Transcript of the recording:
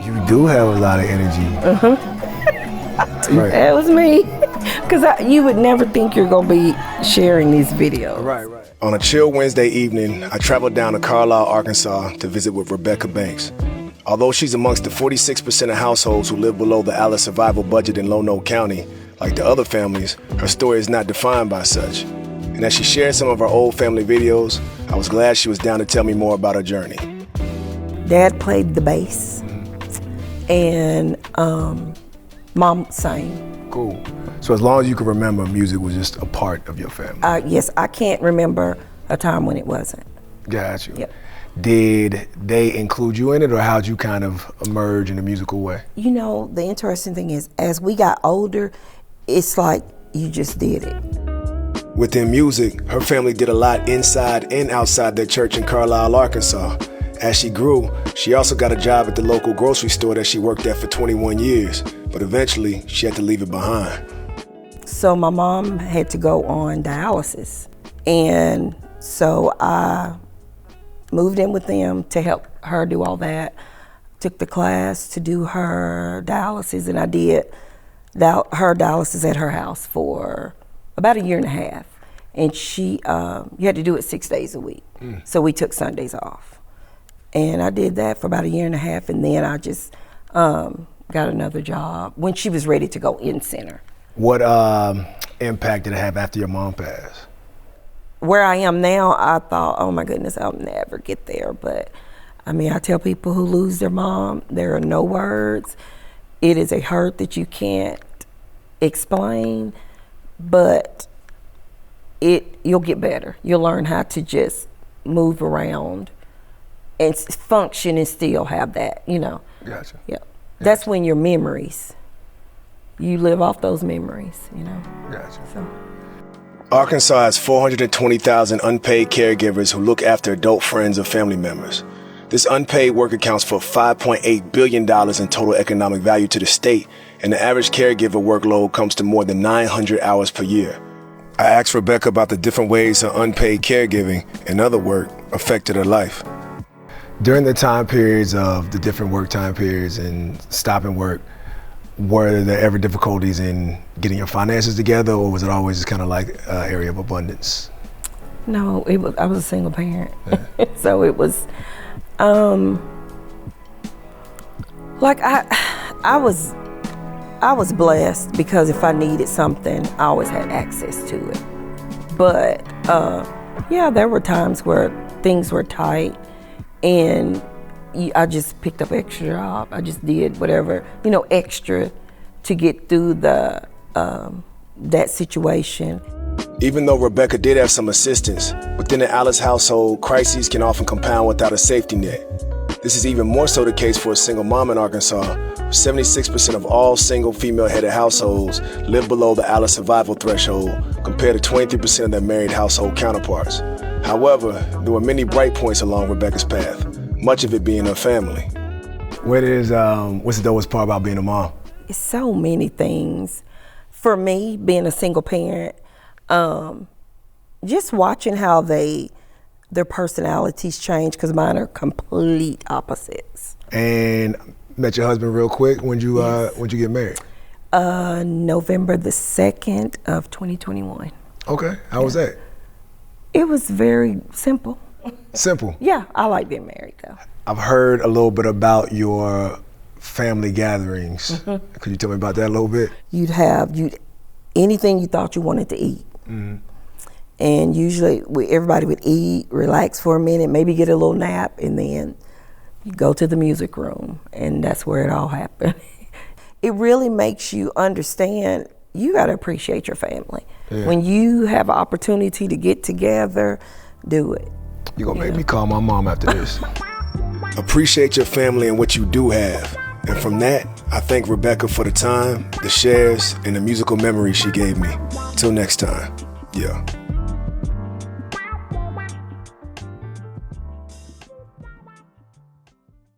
You do have a lot of energy. Right. That was me. Because you would never think you're going to be sharing these videos. Right. On a chill Wednesday evening, I traveled down to Carlisle, Arkansas to visit with Rebecca Banks. Although she's amongst the 46% of households who live below the ALICE survival budget in Lonoke County, like the other families, her story is not defined by such. And as she shared some of her old family videos, I was glad she was down to tell me more about her journey. Dad played the bass, and Mom sang. Cool. So as long as you can remember, music was just a part of your family? Yes, I can't remember a time when it wasn't. Got you. Yep. Did they include you in it, or how'd you kind of emerge in a musical way? You know, the interesting thing is, as we got older, it's like you just did it. Within music, her family did a lot inside and outside their church in Carlisle, Arkansas. As she grew, she also got a job at the local grocery store that she worked at for 21 years, but eventually she had to leave it behind. So my mom had to go on dialysis, and so I moved in with them to help her do all that. Took the class to do her dialysis, and I did her dialysis at her house for about a year and a half. And she, you had to do it 6 days a week. So we took Sundays off. And I did that for about a year and a half, and then I just got another job when she was ready to go in center. What impact did it have after your mom passed? Where I am now, I thought, oh my goodness, I'll never get there. But I mean, I tell people who lose their mom, there are no words. It is a hurt that you can't explain, but you'll get better. You'll learn how to just move around and function and still have that, you know. Gotcha. Yeah. That's when your memories, you live off those memories, you know. Gotcha. So. Arkansas has 420,000 unpaid caregivers who look after adult friends or family members. This unpaid work accounts for $5.8 billion in total economic value to the state, and the average caregiver workload comes to more than 900 hours per year. I asked Rebecca about the different ways her unpaid caregiving and other work affected her life. During the time periods of the different work time periods and stopping work, were there ever difficulties in getting your finances together, or was it always just kind of like an area of abundance? No, I was a single parent. Yeah. So it was, like I was blessed because if I needed something, I always had access to it. But yeah, there were times where things were tight, and I just picked up extra job. I just did whatever, you know, extra to get through that situation. Even though Rebecca did have some assistance, within the ALICE household, crises can often compound without a safety net. This is even more so the case for a single mom in Arkansas. 76% of all single female-headed households live below the ALICE survival threshold, compared to 23% of their married household counterparts. However, there were many bright points along Rebecca's path, much of it being her family. What's the dopest part about being a mom? It's so many things. For me, being a single parent, just watching how their personalities change, because mine are complete opposites. And met your husband real quick. When'd you get married? November the 2nd of 2021. Okay, how was that? It was very simple. Simple? Yeah, I like being married though. I've heard a little bit about your family gatherings. Mm-hmm. Could you tell me about that a little bit? You'd anything you thought you wanted to eat. Mm-hmm. And usually everybody would eat, relax for a minute, maybe get a little nap, and then you go to the music room, and that's where it all happened. It really makes you understand you got to appreciate your family. Yeah. When you have an opportunity to get together, do it. You're going to make me call my mom after this. Appreciate your family and what you do have. And from that, I thank Rebecca for the time, the shares, and the musical memories she gave me. Till next time, yeah.